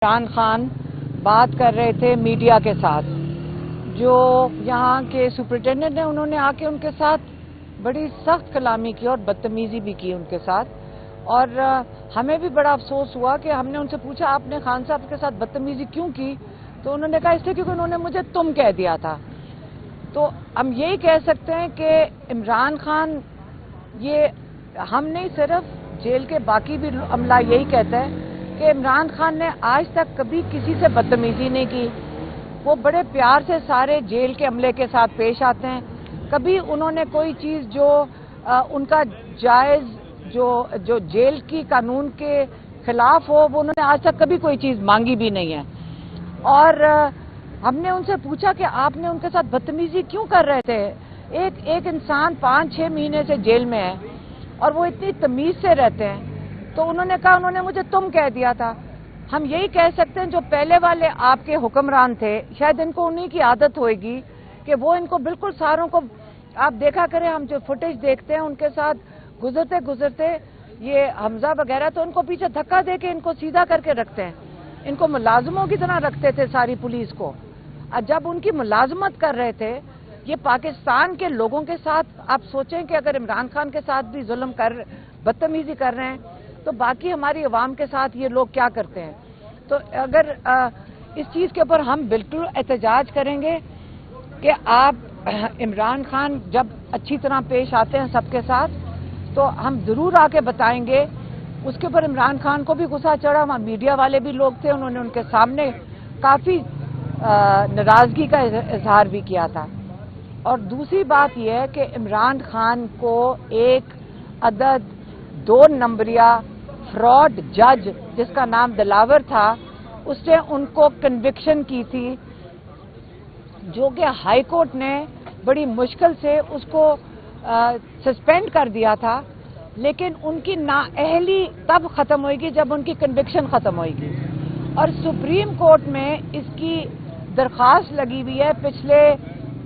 इमरान खान बात कर रहे थे मीडिया के साथ। जो यहाँ के सुपरिटेंडेंट हैं उन्होंने आके उनके साथ बड़ी सख्त कलामी की और बदतमीजी भी की उनके साथ, और हमें भी बड़ा अफसोस हुआ कि हमने उनसे पूछा आपने खान साहब के साथ बदतमीजी क्यों की, तो उन्होंने कहा इसलिए क्योंकि उन्होंने मुझे तुम कह दिया था। तो हम यही कह सकते हैं कि इमरान खान, ये हम नहीं सिर्फ जेल के बाकी भी अमला यही कहता है कि इमरान खान ने आज तक कभी किसी से बदतमीजी नहीं की। वो बड़े प्यार से सारे जेल के अमले के साथ पेश आते हैं। कभी उन्होंने कोई चीज़ जो उनका जायज़ जो जेल की कानून के खिलाफ हो, वो उन्होंने आज तक कभी कोई चीज़ मांगी भी नहीं है। और हमने उनसे पूछा कि आपने उनके साथ बदतमीजी क्यों कर रहे थे। एक इंसान 5-6 महीने से जेल में है और वो इतनी तमीज़ से रहते हैं। तो उन्होंने कहा उन्होंने मुझे तुम कह दिया था। हम यही कह सकते हैं जो पहले वाले आपके हुक्मरान थे, शायद इनको उन्हीं की आदत होगी कि वो इनको बिल्कुल सारों को, आप देखा करें हम जो फुटेज देखते हैं उनके साथ गुजरते गुजरते ये हमजा वगैरह, तो उनको पीछे धक्का दे के इनको सीधा करके रखते हैं। इनको मुलाजमों की तरह रखते थे सारी पुलिस को। जब उनकी मुलाजमत कर रहे थे ये पाकिस्तान के लोगों के साथ, आप सोचें कि अगर इमरान खान के साथ भी जुल्म कर, बदतमीजी कर रहे हैं, तो बाकी हमारी अवाम के साथ ये लोग क्या करते हैं। तो अगर इस चीज़ के ऊपर हम बिल्कुल एहतजाज करेंगे कि आप इमरान खान जब अच्छी तरह पेश आते हैं सबके साथ, तो हम ज़रूर आके बताएंगे। उसके ऊपर इमरान खान को भी गुस्सा चढ़ा, वहाँ मीडिया वाले भी लोग थे, उन्होंने उनके सामने काफ़ी नाराज़गी का इजहार भी किया था। और दूसरी बात यह है कि इमरान खान को एक अदद 2 नंबरिया फ्रॉड जज जिसका नाम दिलावर था, उसने उनको कन्विक्शन की थी, जो कि हाई कोर्ट ने बड़ी मुश्किल से उसको सस्पेंड कर दिया था। लेकिन उनकी नाअहली तब खत्म होगी जब उनकी कन्विक्शन खत्म होगी। और सुप्रीम कोर्ट में इसकी दरख्वास्त लगी हुई है पिछले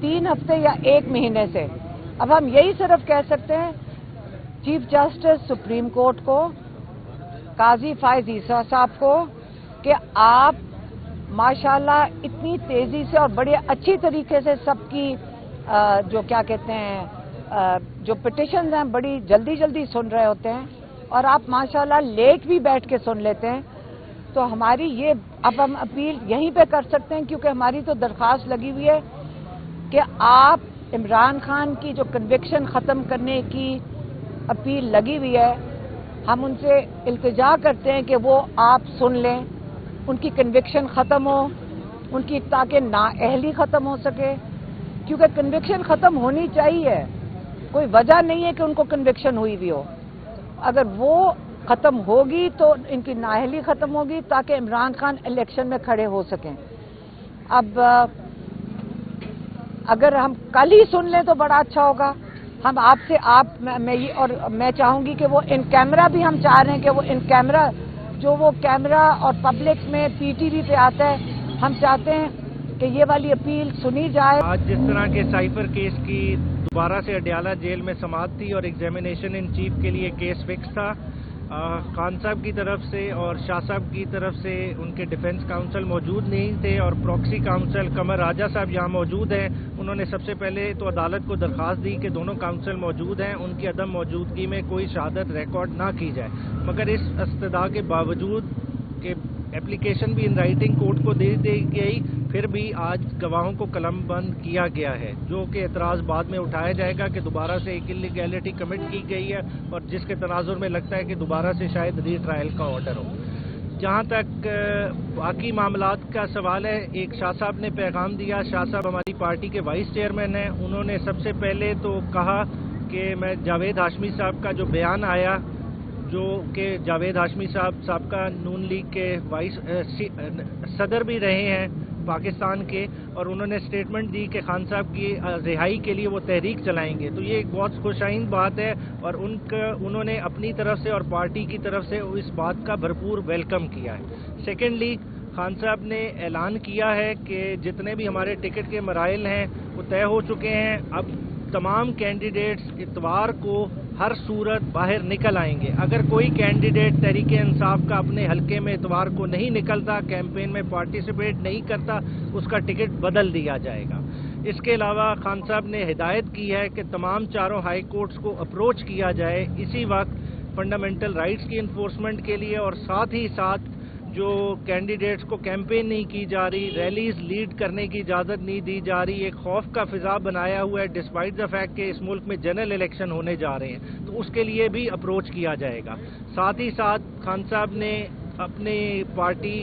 3 हफ्ते या 1 महीने से। अब हम यही सिर्फ कह सकते हैं चीफ जस्टिस सुप्रीम कोर्ट को, काजी फायज ईसा साहब को, कि आप माशाल्लाह इतनी तेजी से और बड़े अच्छी तरीके से सबकी जो क्या कहते हैं जो पिटिशंस हैं बड़ी जल्दी जल्दी सुन रहे होते हैं, और आप माशाल्लाह लेट भी बैठ के सुन लेते हैं। तो हमारी ये अब हम अपील यहीं पे कर सकते हैं, क्योंकि हमारी तो दरख्वास्त लगी हुई है कि आप इमरान खान की जो कन्विक्शन ख़त्म करने की अपील लगी हुई है, हम उनसे इल्तिजा करते हैं कि वो आप सुन लें, उनकी कन्विक्शन ख़त्म हो, उनकी ताकि नाअहली ख़त्म हो सके। क्योंकि कन्विक्शन ख़त्म होनी चाहिए, कोई वजह नहीं है कि उनको कन्विक्शन हुई भी हो। अगर वो ख़त्म होगी तो इनकी नाअहली ख़त्म होगी, ताकि इमरान खान इलेक्शन में खड़े हो सकें। अब अगर हम कल ही सुन लें तो बड़ा अच्छा होगा। हम आपसे मैं चाहूंगी कि वो इन कैमरा भी, हम चाह रहे हैं कि वो इन कैमरा, जो वो कैमरा और पब्लिक में पीटीवी पे आता है, हम चाहते हैं कि ये वाली अपील सुनी जाए। आज जिस तरह के साइफर केस की दोबारा से अडयाला जेल में समाअत थी और एग्जामिनेशन इन चीफ के लिए केस फिक्स था, खान साहब की तरफ से और शाह साहब की तरफ से उनके डिफेंस काउंसिल मौजूद नहीं थे, और प्रॉक्सी काउंसिल कमर राजा साहब यहाँ मौजूद हैं। उन्होंने सबसे पहले तो अदालत को दरख्वास्त दी कि दोनों काउंसिल मौजूद हैं, उनकी अदम मौजूदगी में कोई शहादत रिकॉर्ड ना की जाए। मगर इस इस्तदा के बावजूद कि एप्लीकेशन भी इन राइटिंग कोर्ट को दे दी गई, फिर भी आज गवाहों को कलमबंद किया गया है, जो कि एतराज़ बाद में उठाया जाएगा कि दोबारा से एक इलीगैलिटी कमिट की गई है, और जिसके तनाजुर में लगता है कि दोबारा से शायद रीट्रायल का ऑर्डर हो। जहाँ तक बाकी मामलात का सवाल है, एक शाह साहब ने पैगाम दिया। शाह साहब हमारी पार्टी के वाइस चेयरमैन हैं। उन्होंने सबसे पहले तो कहा कि मैं जावेद हाशमी साहब का जो बयान आया, जो कि जावेद हाशमी साहब साबका नून लीग के वाइस सदर भी रहे हैं पाकिस्तान के, और उन्होंने स्टेटमेंट दी कि खान साहब की रिहाई के लिए वो तहरीक चलाएंगे। तो ये एक बहुत खुशाइन बात है, और उन्होंने अपनी तरफ से और पार्टी की तरफ से इस बात का भरपूर वेलकम किया है। सेकेंडली, खान साहब ने ऐलान किया है कि जितने भी हमारे टिकट के मराइल हैं वो तय हो चुके हैं। अब तमाम कैंडिडेट्स इतवार को ہر صورت باہر نکل آئیں گے. اگر کوئی کینڈیڈیٹ تحریک انصاف کا اپنے حلقے میں اتوار کو نہیں نکلتا، کیمپین میں پارٹیسپیٹ نہیں کرتا، اس کا ٹکٹ بدل دیا جائے گا. اس کے علاوہ خان صاحب نے ہدایت کی ہے کہ تمام چاروں ہائی کورٹس کو اپروچ کیا جائے اسی وقت فنڈامنٹل رائٹس کی انفورسمنٹ کے لیے، اور ساتھ ہی ساتھ جو کینڈیڈیٹس کو کیمپین نہیں کی جا رہی، ریلیز لیڈ کرنے کی اجازت نہیں دی جا رہی، ایک خوف کا فضا بنایا ہوا ہے ڈسپائٹ دا فیکٹ کہ اس ملک میں جنرل الیکشن ہونے جا رہے ہیں، تو اس کے لیے بھی اپروچ کیا جائے گا. ساتھ ہی ساتھ خان صاحب نے اپنی پارٹی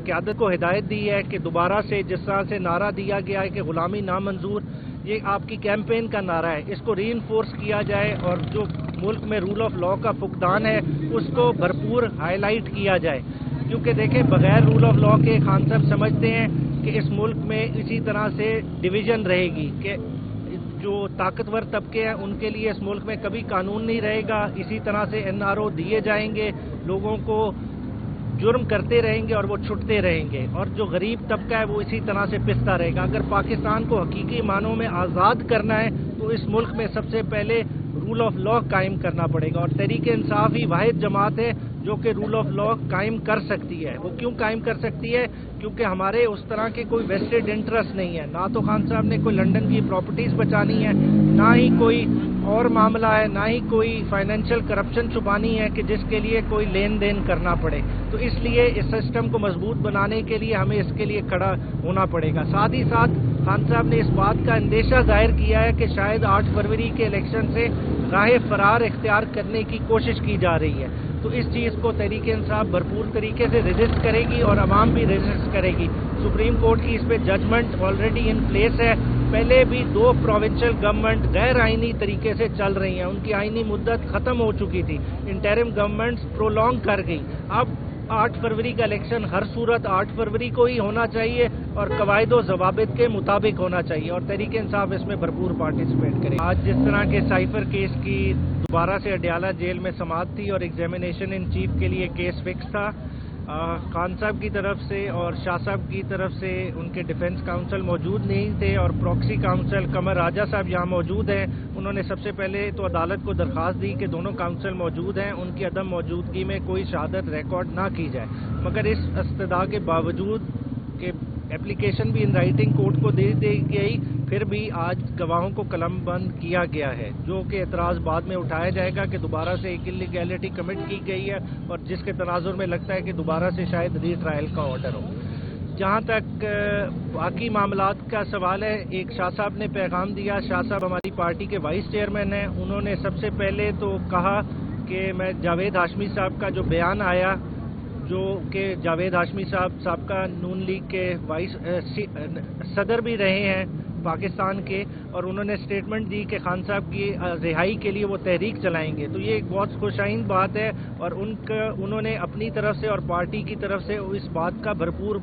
قیادت کو ہدایت دی ہے کہ دوبارہ سے جس طرح سے نعرہ دیا گیا ہے کہ غلامی نامنظور، یہ آپ کی کیمپین کا نعرہ ہے، اس کو ری انفورس کیا جائے اور جو ملک میں رول آف لا کا فقدان ہے اس کو بھرپور ہائی لائٹ کیا جائے. کیونکہ دیکھیں بغیر رول آف لا کے خان صاحب سمجھتے ہیں کہ اس ملک میں اسی طرح سے ڈویژن رہے گی کہ جو طاقتور طبقے ہیں ان کے لیے اس ملک میں کبھی قانون نہیں رہے گا، اسی طرح سے NRO دیے جائیں گے، لوگوں کو جرم کرتے رہیں گے اور وہ چھٹتے رہیں گے، اور جو غریب طبقہ ہے وہ اسی طرح سے پستا رہے گا. اگر پاکستان کو حقیقی معنوں میں آزاد کرنا ہے تو اس ملک میں سب سے پہلے رول آف لا قائم کرنا پڑے گا، اور تحریک انصاف ہی واحد جماعت ہے جو کہ رول آف لا قائم کر سکتی ہے. وہ کیوں قائم کر سکتی ہے؟ کیونکہ ہمارے اس طرح کے کوئی ویسٹڈ انٹرسٹ نہیں ہے. نہ تو خان صاحب نے کوئی لنڈن کی پراپرٹیز بچانی ہے، نہ ہی کوئی اور معاملہ ہے، نہ ہی کوئی فائنینشیل کرپشن چھپانی ہے کہ جس کے لیے کوئی لین دین کرنا پڑے. تو اس لیے اس سسٹم کو مضبوط بنانے کے لیے ہمیں اس کے لیے کھڑا ہونا پڑے گا. ساتھ ہی ساتھ خان صاحب نے اس بات کا اندیشہ ظاہر کیا ہے کہ شاید 8 فروری کے الیکشن سے راہ فرار اختیار کرنے کی کوشش کی جا رہی ہے. تو اس چیز کو تحریک انصاف بھرپور طریقے سے ریزسٹ کرے گی اور عوام بھی ریزسٹ کرے گی. سپریم کورٹ کی اس پہ ججمنٹ آلریڈی ان پلیس ہے. پہلے بھی 2 پروونشل گورنمنٹ غیر آئینی طریقے سے چل رہی ہیں، ان کی آئینی مدت ختم ہو چکی تھی، انٹرم گورنمنٹس پرولونگ کر گئی. اب 8 فروری کا الیکشن ہر صورت 8 فروری کو ہی ہونا چاہیے اور قواعد و ضوابط کے مطابق ہونا چاہیے، اور تحریک انصاف اس میں بھرپور پارٹیسپیٹ کرے. آج جس طرح کے سائفر کیس کی دوبارہ سے اڈیالہ جیل میں سماعت تھی اور ایگزامینیشن ان چیف کے لیے کیس فکس تھا، خان صاحب کی طرف سے اور شاہ صاحب کی طرف سے ان کے ڈیفنس کاؤنسل موجود نہیں تھے، اور پراکسی کاؤنسل قمر راجہ صاحب یہاں موجود ہیں. انہوں نے سب سے پہلے تو عدالت کو درخواست دی کہ دونوں کاؤنسل موجود ہیں، ان کی عدم موجودگی میں کوئی شہادت ریکارڈ نہ کی جائے. مگر اس استدعا کے باوجود کہ ایپلیکیشن بھی ان رائٹنگ کورٹ کو دے دی گئی، پھر بھی آج گواہوں کو قلم بند کیا گیا ہے، جو کہ اعتراض بعد میں اٹھایا جائے گا کہ دوبارہ سے ایک انلیگیلٹی کمٹ کی گئی ہے، اور جس کے تناظر میں لگتا ہے کہ دوبارہ سے شاید ری ٹرائل کا آرڈر ہو. جہاں تک باقی معاملات کا سوال ہے، ایک شاہ صاحب نے پیغام دیا. شاہ صاحب ہماری پارٹی کے وائس چیئرمین ہیں. انہوں نے سب سے پہلے تو کہا کہ میں جاوید ہاشمی صاحب کا جو بیان آیا، جو کہ جاوید ہاشمی صاحب سابقہ نون لیگ کے صدر بھی رہے ہیں پاکستان کے، اور انہوں نے سٹیٹمنٹ دی کہ خان صاحب کی رہائی کے لیے وہ تحریک چلائیں گے. تو یہ ایک بہت خوشائند بات ہے، اور انہوں نے اپنی طرف سے اور پارٹی کی طرف سے اس بات کا بھرپور